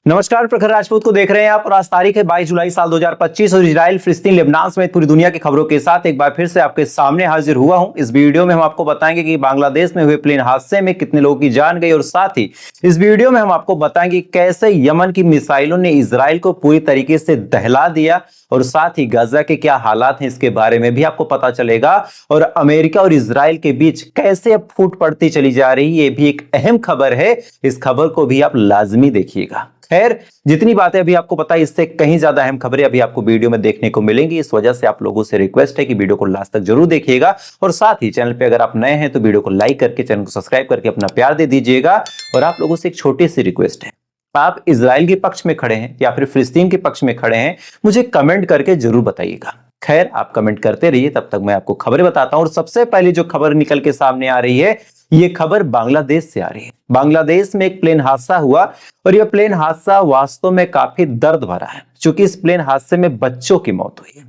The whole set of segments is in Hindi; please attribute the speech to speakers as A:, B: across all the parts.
A: नमस्कार, प्रखर राजपूत को देख रहे हैं आप और आज तारीख है 22 जुलाई साल 2025 और इजराइल, फिलिस्तीन, लेबनान समेत पूरी दुनिया की खबरों के साथ एक बार फिर से आपके सामने हाजिर हुआ हूं। इस वीडियो में हम आपको बताएंगे कि बांग्लादेश में हुए प्लेन हादसे में कितने लोगों की जान गई और साथ ही इस वीडियो में हम आपको बताएंगे कैसे यमन की मिसाइलों ने इजराइल को पूरी तरीके से दहला दिया और साथ ही गाजा के क्या हालात हैं इसके बारे में भी आपको पता चलेगा और अमेरिका और इजराइल के बीच कैसे अब फूट पड़ती चली जा रही है, ये भी एक अहम खबर है। इस खबर को भी आप लाजमी देखिएगा। खैर, जितनी बातें अभी आपको पता है इससे कहीं ज्यादा अहम खबरें अभी आपको वीडियो में देखने को मिलेंगी। इस वजह से आप लोगों से रिक्वेस्ट है कि वीडियो को लास्ट तक जरूर देखिएगा और साथ ही चैनल पे अगर आप नए हैं तो वीडियो को लाइक करके चैनल को सब्सक्राइब करके अपना प्यार दे दीजिएगा। और आप लोगों से एक छोटी सी रिक्वेस्ट है, आप इजराइल के पक्ष में खड़े हैं या फिर फिलिस्तीन के पक्ष में खड़े हैं, मुझे कमेंट करके जरूर बताइएगा। खैर, आप कमेंट करते रहिए, तब तक मैं आपको खबरें बताता हूं। और सबसे पहले जो खबर निकल के सामने आ रही है, ये खबर बांग्लादेश से आ रही है। बांग्लादेश में एक प्लेन हादसा हुआ और यह प्लेन हादसा वास्तव में काफी दर्द भरा है, क्योंकि इस प्लेन हादसे में बच्चों की मौत हुई है।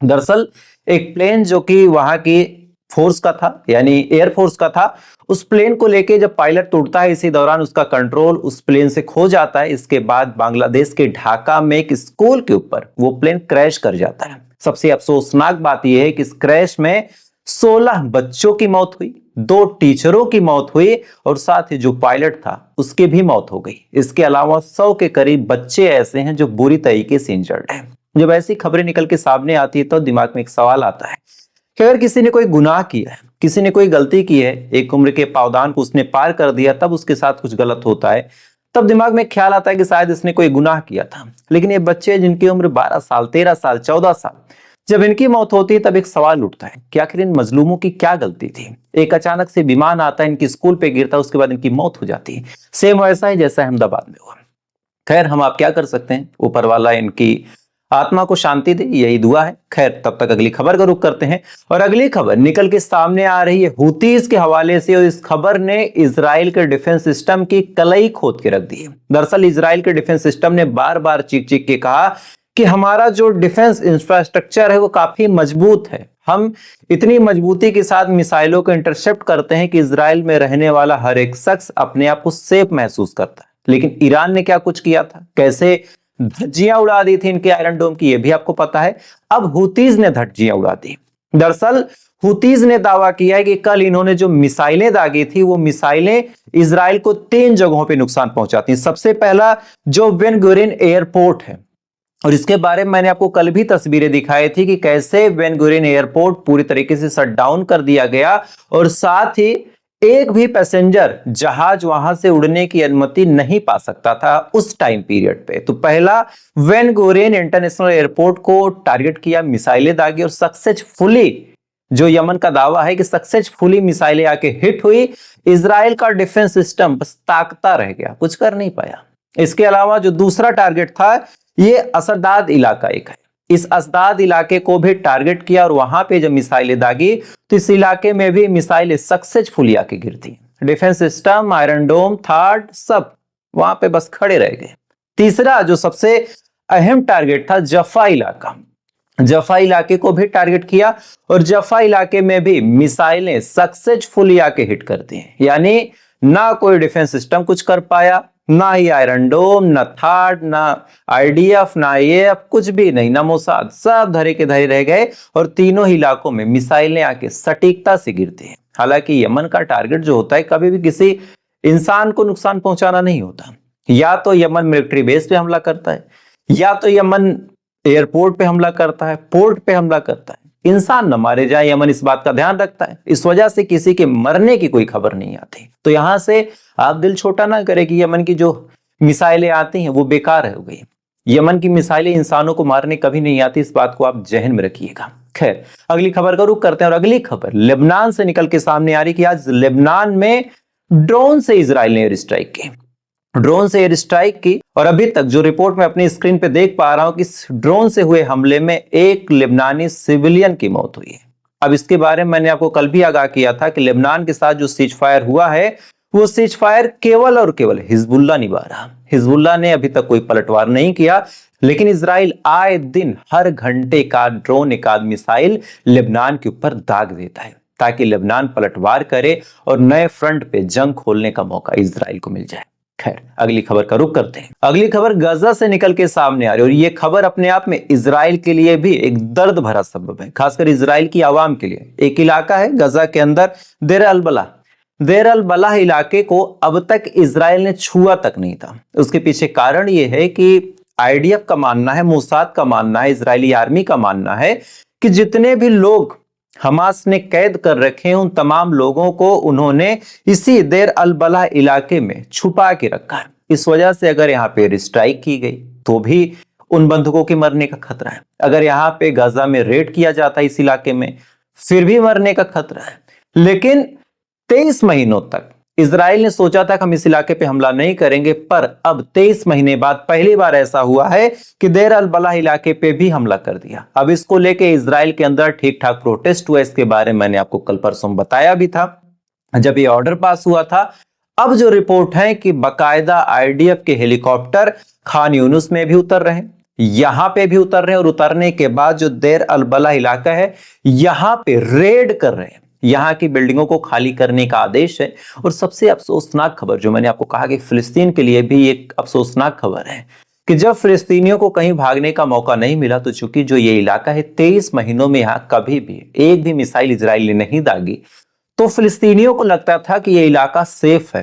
A: दरअसल एक प्लेन जो कि वहां की फोर्स का था, यानी एयरफोर्स का था, उस प्लेन को लेके जब पायलट उड़ता है, इसी दौरान उसका कंट्रोल उस प्लेन से खो जाता है। इसके बाद बांग्लादेश के ढाका में एक स्कूल के ऊपर वो प्लेन क्रैश कर जाता है। सबसे अफसोसनाक बात यह है कि इस क्रैश में 16 बच्चों की मौत हुई, 2 टीचरों की मौत हुई और साथ ही जो पायलट था उसकी भी मौत हो गई। इसके अलावा 100 के करीब बच्चे ऐसे हैं जो बुरी तरीके से इंजर्ड हैं। जब ऐसी खबरें निकल के सामने आती है तो दिमाग में एक सवाल आता है कि अगर किसी ने कोई गुनाह किया है, किसी ने कोई गलती की है, एक उम्र के पावदान को उसने पार कर दिया, तब उसके साथ कुछ गलत होता है, तब दिमाग में ख्याल आता है कि शायद इसने कोई गुनाह किया था। लेकिन ये बच्चे जिनकी उम्र 12 साल, 13 साल, 14 साल, जब इनकी मौत होती है तब एक सवाल उठता है कि आखिर इन मजलूमों की क्या गलती थी। एक अचानक से विमान आता है, इनकी स्कूल पे गिरता है, उसके बाद इनकी मौत हो जाती है। सेम वैसा ही जैसा अहमदाबाद में हुआ। खैर, हम आप क्या कर सकते हैं, ऊपर वाला इनकी आत्मा को शांति दे, यही दुआ है। खैर, तब तक अगली खबर का रुख करते हैं और अगली खबर निकल के सामने आ रही है हुतीज के हवाले से और इस खबर ने इजराइल के डिफेंस सिस्टम की कलई खोद के रख दी है। दरअसल इजराइल के डिफेंस सिस्टम ने बार बार चीख चीख के कहा कि हमारा जो डिफेंस इंफ्रास्ट्रक्चर है वो काफी मजबूत है, हम इतनी मजबूती के साथ मिसाइलों को इंटरसेप्ट करते हैं कि इजराइल में रहने वाला हर एक शख्स अपने आप को सेफ महसूस करता है। लेकिन ईरान ने क्या कुछ किया था, कैसे धज्जियां उड़ा दी थी इनके आयरन डोम की, ये भी आपको पता है। अब हुतीज ने धज्जियां उड़ा दी। दरअसल हुतीज ने दावा किया है कि कल इन्होंने जो मिसाइलें दागी थी वो मिसाइलें इजराइल को 3 जगहों पर नुकसान पहुंचाती। सबसे पहला जो बेन गुरियन एयरपोर्ट है, और इसके बारे में मैंने आपको कल भी तस्वीरें दिखाई थी कि कैसे बेन गुरियन एयरपोर्ट पूरी तरीके से शट डाउन कर दिया गया और साथ ही एक भी पैसेंजर जहाज वहां से उड़ने की अनुमति नहीं पा सकता था उस टाइम पीरियड पे। तो पहला बेन गुरियन इंटरनेशनल एयरपोर्ट को टारगेट किया, मिसाइलें दागी और सक्सेसफुली, जो यमन का दावा है कि सक्सेसफुली मिसाइलें आके हिट हुई। इजराइल का डिफेंस सिस्टम बस ताकता रह गया, कुछ कर नहीं पाया। इसके अलावा जो दूसरा टारगेट था, ये असदाद इलाका एक है, इस असदाद इलाके को भी टारगेट किया और वहां पे जब मिसाइलें दागी तो इस इलाके में भी मिसाइलें सक्सेसफुली आके गिरती। डिफेंस सिस्टम, आयरन डोम, थार्ड, सब वहां पे बस खड़े रह गए। तीसरा जो सबसे अहम टारगेट था, जफा इलाका, जफा इलाके को भी टारगेट किया और जफा इलाके में भी मिसाइलें सक्सेसफुली आके हिट करती हैं। यानी ना कोई डिफेंस सिस्टम कुछ कर पाया, ना ही आयरन डोम, ना थार्ड, ना आईडीएफ, ना ये कुछ भी नहीं, ना मोसाद, सब धरे के धरे रह गए और तीनों ही इलाकों में मिसाइलें आके सटीकता से गिरती हैं। हालांकि यमन का टारगेट जो होता है कभी भी किसी इंसान को नुकसान पहुंचाना नहीं होता। या तो यमन मिलिट्री बेस पे हमला करता है, या तो यमन एयरपोर्ट पे हमला करता है, पोर्ट पे हमला करता है। इंसान न मारे जाए, यमन इस बात का ध्यान रखता है। इस वजह से किसी के मरने की कोई खबर नहीं आती। तो यहां से आप दिल छोटा ना करें कि यमन की जो मिसाइलें आती हैं वो बेकार हो गई। यमन की मिसाइलें इंसानों को मारने कभी नहीं आती, इस बात को आप जहन में रखिएगा। खैर, अगली खबर का रुख करते हैं और अगली खबर लेबनान से निकल के सामने आ रही कि आज लेबनान में ड्रोन से इजराइल ने एयर स्ट्राइक की, ड्रोन से एयर स्ट्राइक की। और अभी तक जो रिपोर्ट मैं अपनी स्क्रीन पे देख पा रहा हूं कि इस ड्रोन से हुए हमले में एक लेबनानी सिविलियन की मौत हुई है। अब इसके बारे में मैंने आपको कल भी आगाह किया था कि लेबनान के साथ जो सीज फायर हुआ है वो सीज फायर केवल और केवल हिजबुल्लाह निभा रहा। हिजबुल्लाह ने अभी तक कोई पलटवार नहीं किया, लेकिन इजराइल आए दिन हर घंटे का ड्रोन, एक आध मिसाइल लेबनान के ऊपर दाग देता है ताकि लेबनान पलटवार करे और नए फ्रंट पे जंग खोलने का मौका इजराइल को मिल जाए। खैर, अगली खबर का रुख करते हैं। अगली खबर गजा से निकल के सामने आ रही है और ये खबर अपने आप में इजराइल के लिए भी एक दर्द भरा सबब है, खासकर इजराइल की आवाम के लिए। एक इलाका है गजा के अंदर, देर अल बलाह। देर अल बलाह इलाके को अब तक इजराइल ने छुआ तक नहीं था। उसके पीछे कारण यह है कि आईडीएफ का मानना है, मोसाद का मानना है, इजरायली आर्मी का मानना है कि जितने भी लोग हमास ने कैद कर रखे हैं उन तमाम लोगों को उन्होंने इसी देर अल बलाह इलाके में छुपा के रखा है। इस वजह से अगर यहाँ पे स्ट्राइक की गई तो भी उन बंधुकों के मरने का खतरा है। अगर यहाँ पे गजा में रेड किया जाता है इस इलाके में, फिर भी मरने का खतरा है। लेकिन 23 महीनों तक इजराइल ने सोचा था कि हम इस इलाके पे हमला नहीं करेंगे, पर अब 23 महीने बाद पहली बार ऐसा हुआ है कि देर अल बलाह इलाके पे भी हमला कर दिया। अब इसको लेके इजराइल के अंदर ठीक ठाक प्रोटेस्ट हुआ। इसके बारे में मैंने आपको कल परसों बताया भी था जब ये ऑर्डर पास हुआ था। अब जो रिपोर्ट है कि बकायदा आईडीएफ के हेलीकॉप्टर खान यूनुस में भी उतर रहे हैं, यहां पे भी उतर रहे हैं, और उतरने के बाद जो देर अल बलाह इलाका है यहां पे रेड कर रहे हैं, यहां की बिल्डिंगों को खाली करने का आदेश है। और सबसे अफसोसनाक खबर जो मैंने आपको कहा कि फिलिस्तीन के लिए भी एक अफसोसनाक खबर है कि जब फिलिस्तीनियों को कहीं भागने का मौका नहीं मिला, तो चूंकि जो ये इलाका है 23 महीनों में यहां कभी भी एक भी मिसाइल इजराइल ने नहीं दागी, तो फिलिस्तीनियों को लगता था कि ये इलाका सेफ है।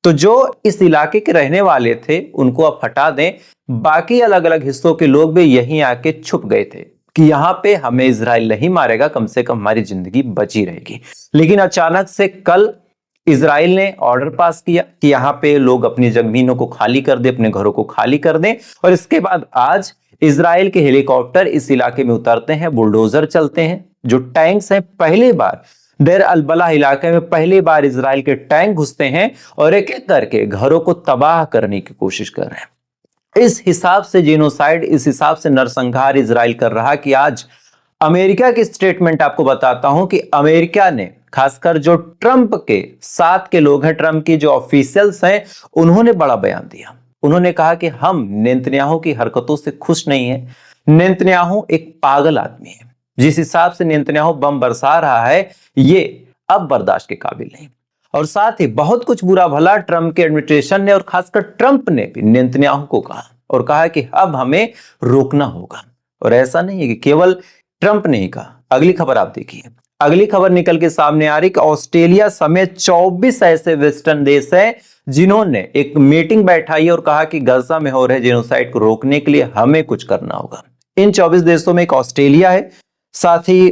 A: तो जो इस इलाके के रहने वाले थे उनको अब हटा दें, बाकी अलग अलग हिस्सों के लोग भी यहीं आके छुप गए थे कि यहां पे हमें इजराइल नहीं मारेगा, कम से कम हमारी जिंदगी बची रहेगी। लेकिन अचानक से कल इजराइल ने ऑर्डर पास किया कि यहां पे लोग अपनी जमीनों को खाली कर दें, अपने घरों को खाली कर दें। और इसके बाद आज इजराइल के हेलीकॉप्टर इस इलाके में उतरते हैं, बुलडोजर चलते हैं, जो टैंक्स हैं। पहली बार देर अल बलाह इलाके में पहली बार इजराइल के टैंक घुसते हैं और एक एक करके घरों को तबाह करने की कोशिश कर रहे हैं। इस हिसाब से जेनोसाइड, इस हिसाब से नरसंहार इजराइल कर रहा कि आज अमेरिका की स्टेटमेंट आपको बताता हूं कि अमेरिका ने, खासकर जो ट्रंप के साथ के लोग हैं, ट्रंप की जो ऑफिशियल्स हैं, उन्होंने बड़ा बयान दिया। उन्होंने कहा कि हम नेतन्याहू की हरकतों से खुश नहीं है। नेतन्याहू एक पागल आदमी है। जिस हिसाब से नेतन्याहू बम बरसा रहा है ये अब बर्दाश्त के काबिल नहीं। और साथ ही बहुत कुछ बुरा भला ट्रंप के एडमिनिस्ट्रेशन ने और खासकर ट्रंप ने भी नेतन्याहू को कहा और कहा कि अब हमें रोकना होगा। और ऐसा नहीं है कि केवल ट्रंप ने ही कहा। अगली खबर आप देखिए। अगली खबर निकल के सामने आ रही कि ऑस्ट्रेलिया समेत 24 ऐसे वेस्टर्न देश हैं जिन्होंने एक मीटिंग बैठाई और कहा कि गजा में हो रहे जेनोसाइड को रोकने के लिए हमें कुछ करना होगा। इन 24 देशों में एक ऑस्ट्रेलिया है, साथ ही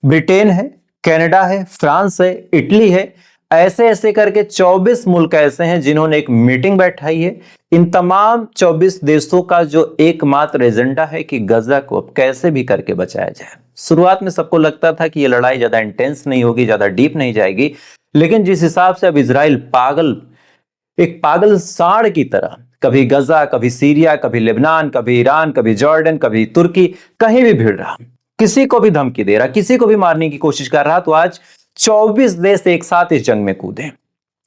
A: ब्रिटेन है, कनाडा है, फ्रांस है, इटली है। ऐसे ऐसे करके 24 मुल्क ऐसे हैं जिन्होंने एक मीटिंग बैठाई है। इन तमाम 24 देशों का जो एकमात्र एजेंडा है कि गजा को अब कैसे भी करके बचाया जाए। शुरुआत में सबको लगता था कि यह लड़ाई ज्यादा इंटेंस नहीं होगी, ज्यादा डीप नहीं जाएगी, लेकिन जिस हिसाब से अब इजराइल एक पागल सांड की तरह कभी गजा, कभी सीरिया, कभी लेबनान, कभी ईरान, कभी जॉर्डन, कभी तुर्की, कहीं भी भिड़ रहा, किसी को भी धमकी दे रहा, किसी को भी मारने की कोशिश कर रहा, तो आज 24 देश एक साथ इस जंग में कूदे।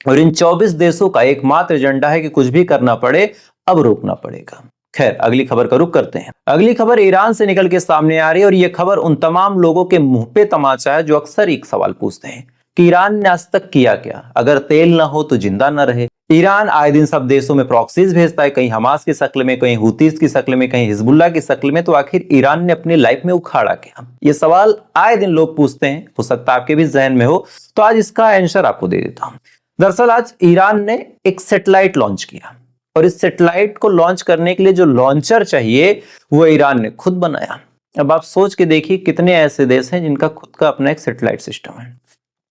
A: और इन 24 देशों का एकमात्र एजेंडा है कि कुछ भी करना पड़े, अब रोकना पड़ेगा। खैर, अगली खबर का रुख करते हैं। अगली खबर ईरान से निकल के सामने आ रही है और यह खबर उन तमाम लोगों के मुंह पे तमाचा है जो अक्सर एक सवाल पूछते हैं कि ईरान ने आज तक किया क्या? अगर तेल ना हो तो जिंदा ना रहे। ईरान आए दिन सब देशों में प्रॉक्सीज भेजता है, कहीं हमास की शक्ल में, कहीं हुतीज की शक्ल में, कहीं हिजबुल्लाह की शक्ल में। तो आखिर ईरान ने अपनी लाइफ में उखाड़ा क्या? ये सवाल आए दिन लोग पूछते हैं, हो सकता है आपके भी जहन में हो, तो आज इसका आंसर आपको दे देता हूं। दरअसल आज ईरान ने एक सैटेलाइट लॉन्च किया और इस सैटेलाइट को लॉन्च करने के लिए जो लॉन्चर चाहिए वो ईरान ने खुद बनाया। अब आप सोच के देखिए कितने ऐसे देश हैं जिनका खुद का अपना एक सैटेलाइट सिस्टम है।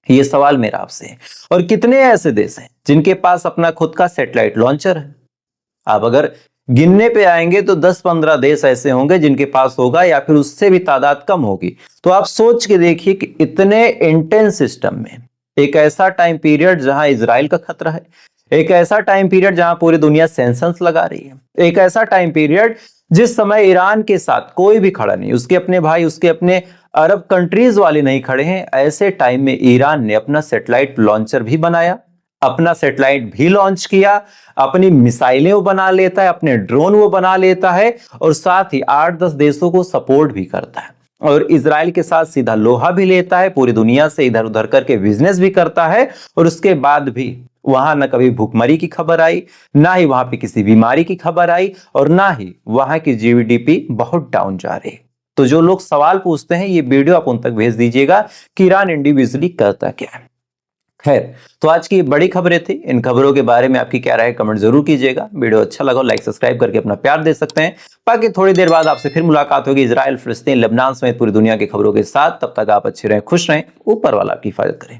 A: ये सवाल मेरा आपसे है। और कितने ऐसे देश हैं जिनके पास अपना खुद का सैटेलाइट लॉन्चर है? आप अगर गिनने पे आएंगे तो 10-15 देश ऐसे होंगे जिनके पास होगा, या फिर उससे भी तादाद कम होगी। तो आप सोच के देखिए कि इतने इंटेंस सिस्टम में एक ऐसा टाइम पीरियड जहां इजराइल का खतरा है, एक ऐसा टाइम पीरियड जहां पूरी दुनिया सैंक्शंस लगा रही है, एक ऐसा टाइम पीरियड जिस समय ईरान के साथ कोई भी खड़ा नहीं, उसके अपने भाई, उसके अपने अरब कंट्रीज वाले नहीं खड़े हैं, ऐसे टाइम में ईरान ने अपना सैटेलाइट लॉन्चर भी बनाया, अपना सैटेलाइट भी लॉन्च किया, अपनी मिसाइलें वो बना लेता है, अपने ड्रोन वो बना लेता है और साथ ही 8-10 देशों को सपोर्ट भी करता है। और इजराइल के साथ सीधा लोहा भी लेता है, पूरी दुनिया से इधर उधर करके बिजनेस भी करता है। और उसके बाद भी वहां न कभी भूखमरी की खबर आई, ना ही वहां पे किसी बीमारी की खबर आई, और ना ही वहां की जीडीपी बहुत डाउन जा रही। तो जो लोग सवाल पूछते हैं, ये वीडियो आप उन तक भेज दीजिएगा कि ईरान इंडिविजुअली करता क्या है। खैर, तो आज की बड़ी खबरें थी। इन खबरों के बारे में आपकी क्या राय है, कमेंट जरूर कीजिएगा। वीडियो अच्छा लगा लाइक सब्सक्राइब करके अपना प्यार दे सकते हैं। बाकी थोड़ी देर बाद आपसे फिर मुलाकात होगी इजराइल, फिलिस्तीन, लेबनान समेत पूरी दुनिया की खबरों के साथ। तब तक आप अच्छे रहें, खुश रहें, ऊपर वाला आपकी हिफाजत करें।